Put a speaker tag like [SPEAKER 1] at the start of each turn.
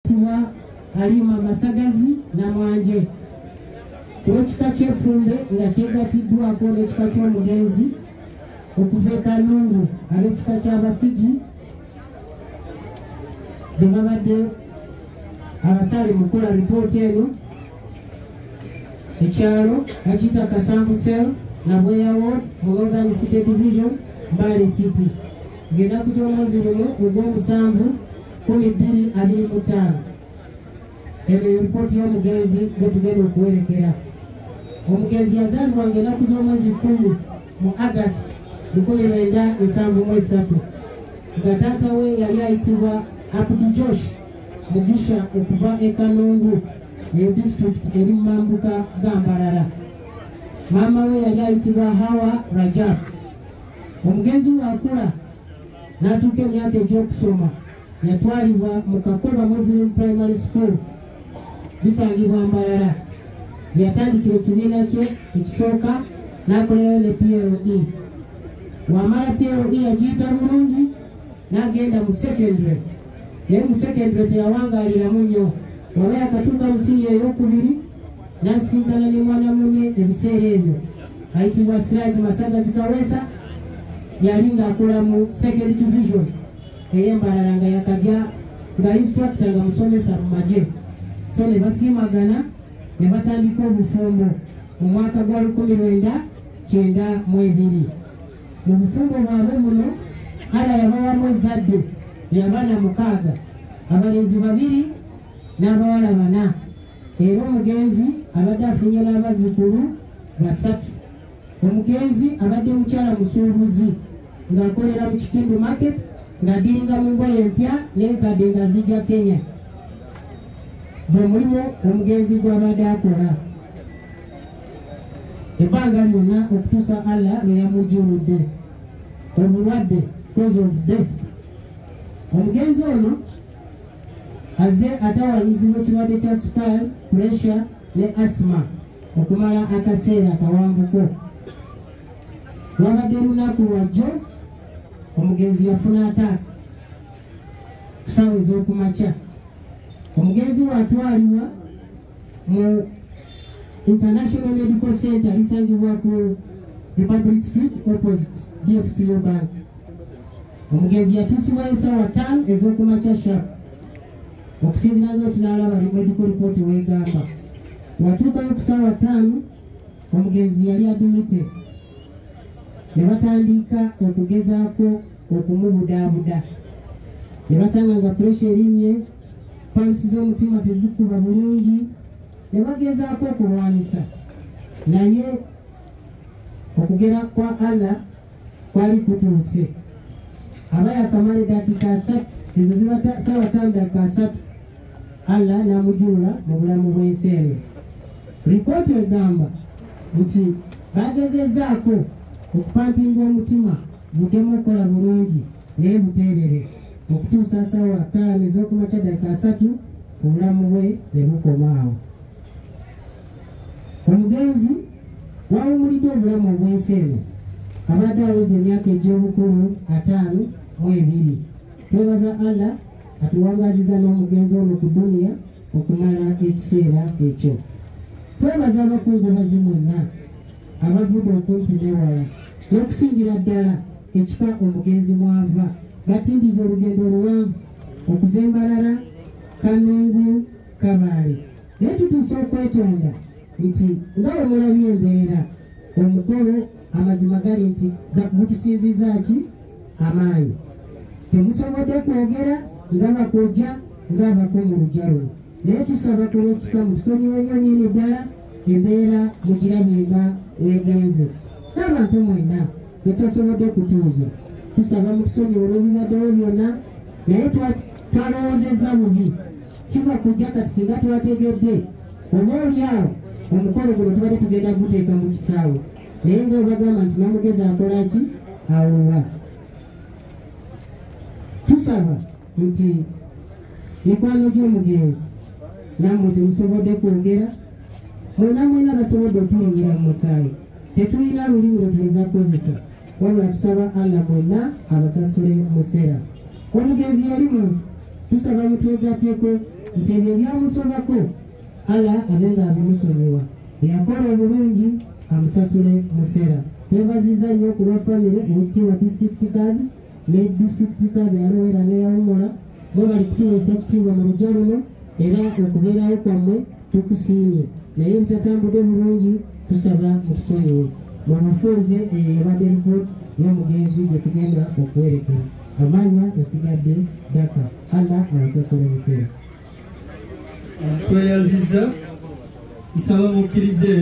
[SPEAKER 1] ayitibwa Halima Masagazi Namwanje kuwekika kyefumbe nga kyegatiddwako n'ekika ky'omugenzi okuva e Kanungu ab'ekika ky'Abasigi be babadde abasale mu kukola ripooti eno. Ekyalo akiyita Kasanvu Cell Nabweya Ward mu Northern City Division Mbale City ng'ennaku z'omwezi lumu ogw'omusanvu 12/25. Eno ripooti y'omugenzi gwe tugenda okuwerekera. Omugenzi yazaalibwa ng'ennaku z'omwezi 10 mu August 1973 nga taata we yali ayitibwa Abdul Josh Mugisha okuva e Kanungu ne district eri Mambuka Gambarara. Maama we yali ayitibwa Hawa Rajab. Omugenzi wakula n'atuuka emyaka egy'okusoma yatwalibwa mu Kakoba Muslim Primary School bisangibwa Mbarara. Yatandikira ekibiina kye ekisooka n'akolerayo ne PLE. Wamala PLE yagiyita bulungi n'agenda mu secondary. Naye mu secondary teyawangaaliramu nnyo. Waba yakatuuka mu siniya ey'okubiri n'asinkana ne mwana munne ebiseera ebyo ayitibwa Siraj Masagazi Kaweesa. Yali ng'akola mu second division ey'Embarara nga yakajja nga instructor nga musomesa mu magye. So ne basiimagana ne batandika obufumbo mu mwaka gwa 1992. Mu bufumbo bwabwe buno ala yabawamu ezzadde y'abaana 6, abalenzi 2 n'abawala 4. Era omugenzi abadde afunye n'abazzukulu 3. Omugenzi abadde mukyala musuubuzi ng'akolera mu Kikindu Market ng'adiringa mu ngoye empya n'enkadde nga zijja Kenya. Bwe mulimu omugenzi gw'abadde akola ebbanga lyonna okutuusa Allah lwe yamujjuludde obulwadde cause of death. Omugenzi ono azze atawanyizibwa ekirwadde kya sukaali, pressure ne asthma okumala akaseera akawanvuko. Lwabadde lunaku lwajjo omugenzi yafuna ataaka ku ssaawa ez'okumakya. Omugenzi watwalibwa mu International Medical Center lisangibwa ku Republic Street opposite DFCO Bank. Omugenzi yatuusibwayo essaawa 5 ez'okumakya sharp okusinziira nga tunaalaba medical report weegamba. Watuukayo ku ssaawa 5 omugenzi yali admitted. Ne batandika okugezaako okumubudaabuda. Ne basanga nga pressure erinnye, pulse z'omutima tezikuba bulungi. Ne bagezaako okulwanisa naye okugera kwa Allah kwali kutuuse. Aba yakamala eddakiika 3 ezo ziba ssaawa 5 dakiika 3 Allah n'amujjula mu bulamu bw'ensi eno. Ripooti egamba nti bagezezaako okupampinga omutima guddemu okukola bulungi naye buteerere okutuusa ssaawa 5 ez'okumakya dakiika 3 obulamu bwe ne bukomaawo. Omugenzi wawumulidde obulamu obw'ensi eno abadde aweza emyaka egy'obukulu 52. Twebaza Allah atuwangaziza n'omugenzi ono ku duniya okumala ekiseera ekyo. Twebaza abakungubazi mwenna abavudde okumpi n'ewala n'okusingira ddala ekika omugenzi mwava batindiza olugendo oluwanvu okuva Embarara, Kanungu, Kabale. Naye tutuuse okwetonda nti nga bwe mulabye embeera omukolo amazima gali nti gutusinziza ki amaanyi. Temusobodde kwogera nga bakojja ng'abako mu lujja luno. Naye tusaba kulwekika mutusonyiwe nnyo nnyini ddala embeera mugirabye nga weegenze. N'abantu mwenna betasobodde kutuuza tusaba mutusonyiwe olw'ebibaddewo byonna naye twalowoozezza bubi. Kiva kujja kati singa twategedde oba oliawo omukolo guno tubadde tugenda guteeka mu kisaawe naye ng'obagamba nti n'omugezi akola ki awuwa. Tusaba nti mikwano gy'omugenzi nammwe temusobodde kwogera mwena mwena basobodde otulingira mu musaayi. Tetulina lulimi lwe tuyinza kukozesa wabula tusaba Allah mwenna abasasule museera. Omugenzi yali muntu tusaba mutwegatteko nti ebyo ebyamusobako ala abenga abimusonyiwa eyakola obulungi amusasule musera. Twebaziza nnyo ku lwa famire ekitiibwa district card ne district card yalowera neyawumola bo bali kutuweesa ekitiibwa mu lujja luno era okubeerawo kwammwe tukusiimye naye mutatambudde bulungi tusaba mutusonyiwe mwamufuuze ebadde ripooti y'omugenzi gye tugenda okuwerekera amanya esigadde daka ala abasasule musera.
[SPEAKER 2] Tweyaziza nsaba mukkirize